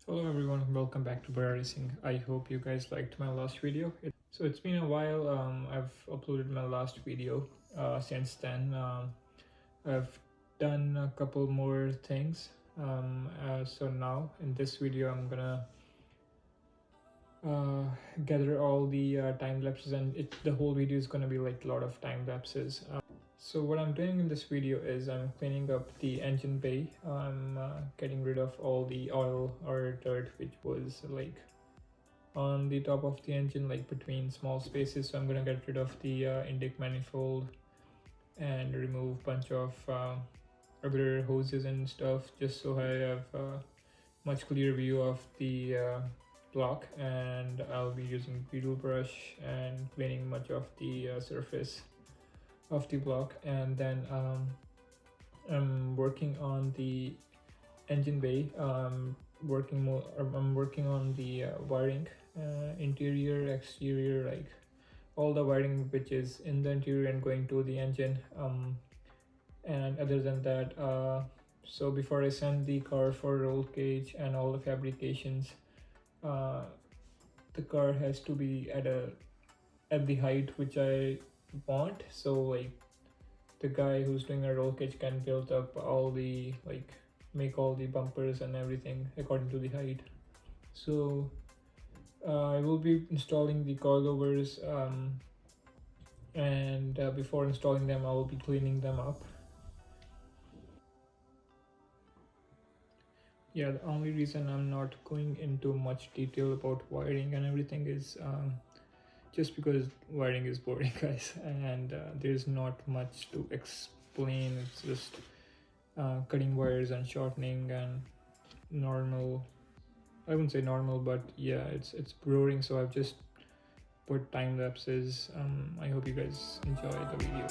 Hello everyone, welcome back to Burrah Racing. I hope you guys liked my last video. So it's been a while. I've uploaded my last video. Since then, I've done a couple more things. So now in this video, I'm gonna gather all the time lapses, and the whole video is gonna be like a lot of time lapses. So what I'm doing in this video is I'm cleaning up the engine bay. I'm getting rid of all the oil or dirt which was like on the top of the engine, like between small spaces. So I'm gonna get rid of the intake manifold and remove bunch of other hoses and stuff, just so I have a much clearer view of the block. And I'll be using beetle brush and cleaning much of the surface of the block. And then I'm working on the engine bay. I'm working on the wiring, interior, exterior, like all the wiring which is in the interior and going to the engine. And other than that, so before I send the car for roll cage and all the fabrications, the car has to be at the height which I want. So like the guy who's doing a roll cage can build up all the make all the bumpers and everything according to the height. So I will be installing the coilovers, and before installing them I will be cleaning them up. Yeah, the only reason I'm not going into much detail about wiring and everything is just because wiring is boring, guys, and there's not much to explain. It's just cutting wires and shortening and normal. I wouldn't say normal, but yeah, it's boring. So I've just put time lapses. I hope you guys enjoy the video.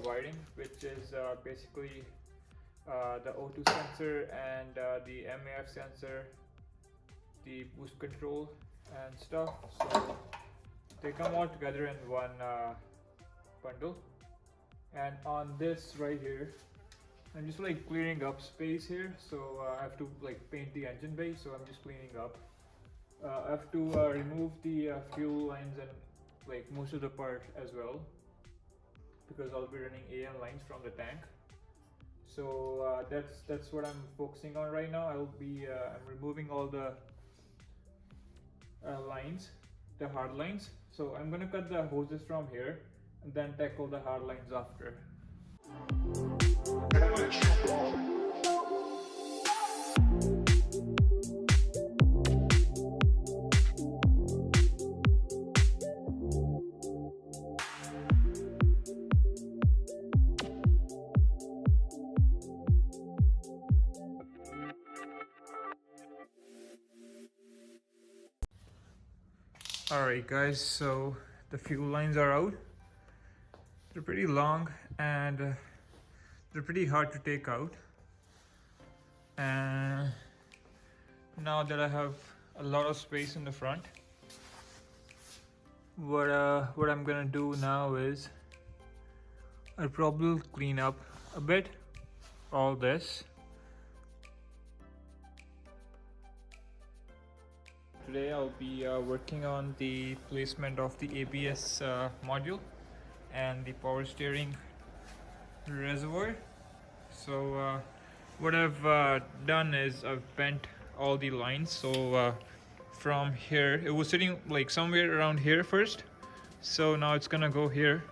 wiring, which is basically the O2 sensor and the MAF sensor, the boost control and stuff. So they come all together in one bundle. And on this right here, I'm just like clearing up space here, so I have to like paint the engine bay, so I'm just cleaning up. I have to remove the fuel lines and like most of the part as well, because I'll be running AL lines from the tank. So that's what I'm focusing on right now. I'm removing all the lines, the hard lines. So I'm gonna cut the hoses from here and then tackle the hard lines after. Alright guys, so the fuel lines are out. They're pretty long and they're pretty hard to take out. And now that I have a lot of space in the front, what I'm gonna do now is I'll probably clean up a bit all this. Today I'll be working on the placement of the ABS module and the power steering reservoir. So what I've done is I've bent all the lines. So from here, it was sitting like somewhere around here first, so now it's gonna go here.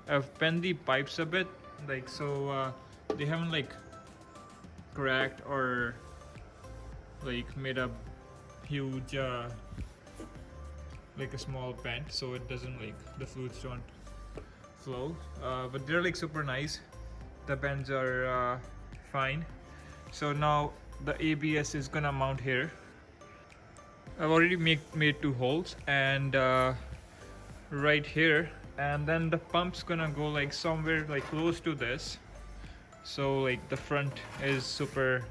I've bent the pipes a bit, like so they haven't like cracked or like made a huge like a small bend, so it doesn't like the fluids don't flow, but they're like super nice. The bends are fine. So now the ABS is gonna mount here. I've already made 2 holes, and right here, and then the pump's gonna go like somewhere like close to this, so like the front is super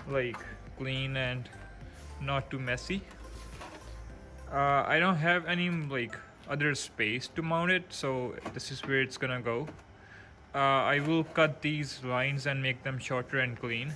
like clean and not too messy. I don't have any like other space to mount it, so this is where it's gonna go. I will cut these lines and make them shorter and clean.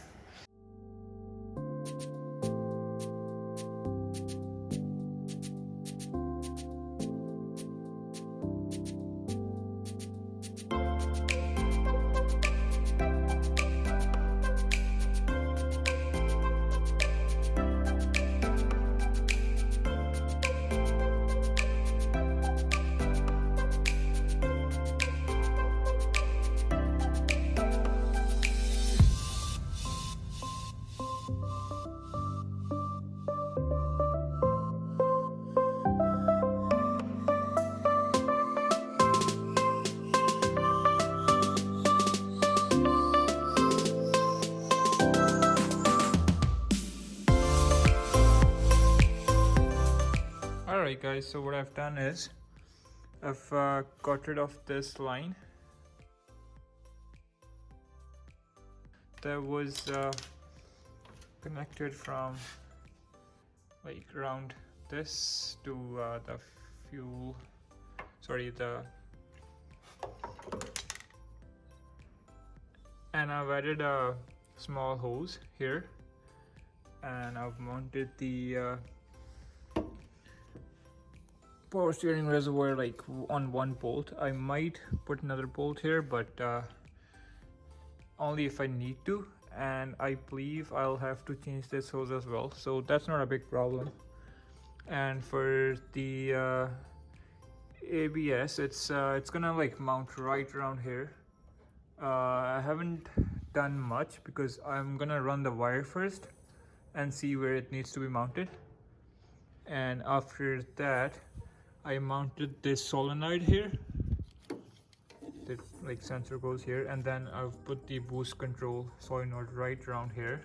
Alright guys, so what I've done is I've got rid of this line that was connected from like around this to the fuel, and I've added a small hose here, and I've mounted the power steering reservoir like on one bolt. I might put another bolt here, but only if I need to, and I believe I'll have to change this hose as well, so that's not a big problem. And for the ABS, it's gonna like mount right around here. I haven't done much because I'm gonna run the wire first and see where it needs to be mounted, and after that I mounted this solenoid here. The like sensor goes here, and then I've put the boost control solenoid right around here.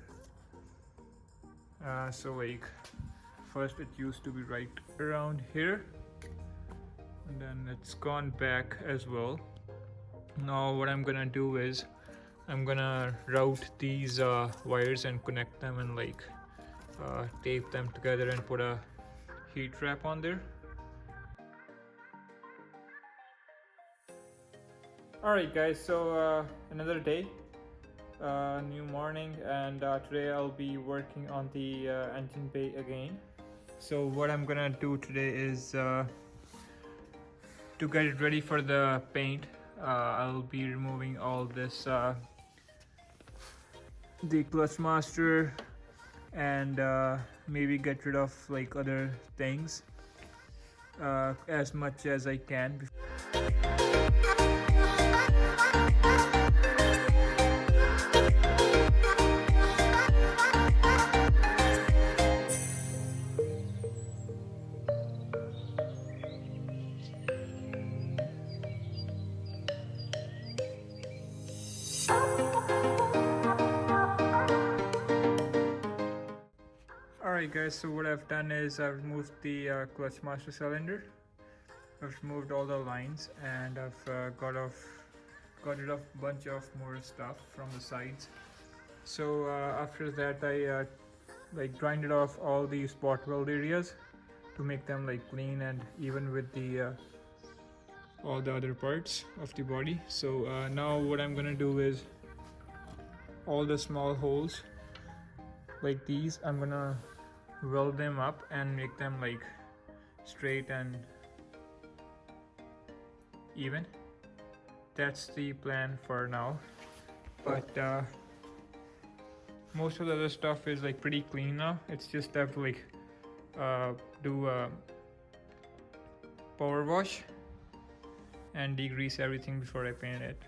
So like first it used to be right around here, and then it's gone back as well. Now what I'm gonna do is I'm gonna route these wires and connect them and like tape them together and put a heat wrap on there. Alright guys, so another day, new morning, and today I'll be working on the engine bay again. So what I'm gonna do today is to get it ready for the paint, I'll be removing all this the clutch master and maybe get rid of like other things as much as I can. Alright guys, so what I've done is I've removed the clutch master cylinder, I've removed all the lines, and I've got rid of a bunch of more stuff from the sides. So after that I like grinded off all the spot weld areas to make them like clean and even with the all the other parts of the body. So now what I'm gonna do is all the small holes like these, I'm gonna weld them up and make them like straight and even. That's the plan for now, but most of the other stuff is like pretty clean now. It's just have to like do a power wash and degrease everything before I paint it.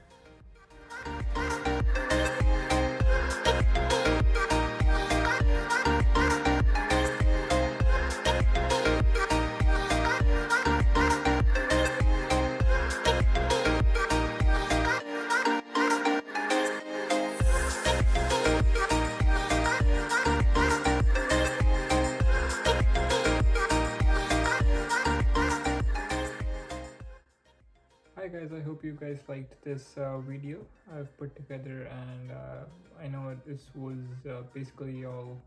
Hi guys, I hope you guys liked this video I've put together, and I know this was basically all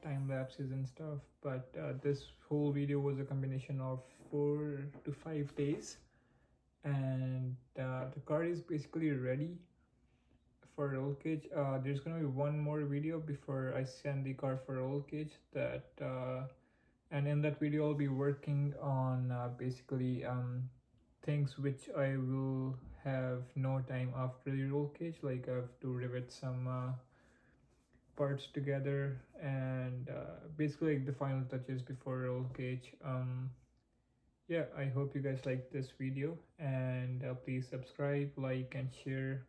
time lapses and stuff, but this whole video was a combination of 4 to 5 days, and the car is basically ready for roll cage. There's gonna be one more video before I send the car for roll cage, and in that video I'll be working on basically things which I will have no time after the roll cage, like I have to rivet some parts together and basically like the final touches before roll cage. Yeah, I hope you guys like this video, and please subscribe, like and share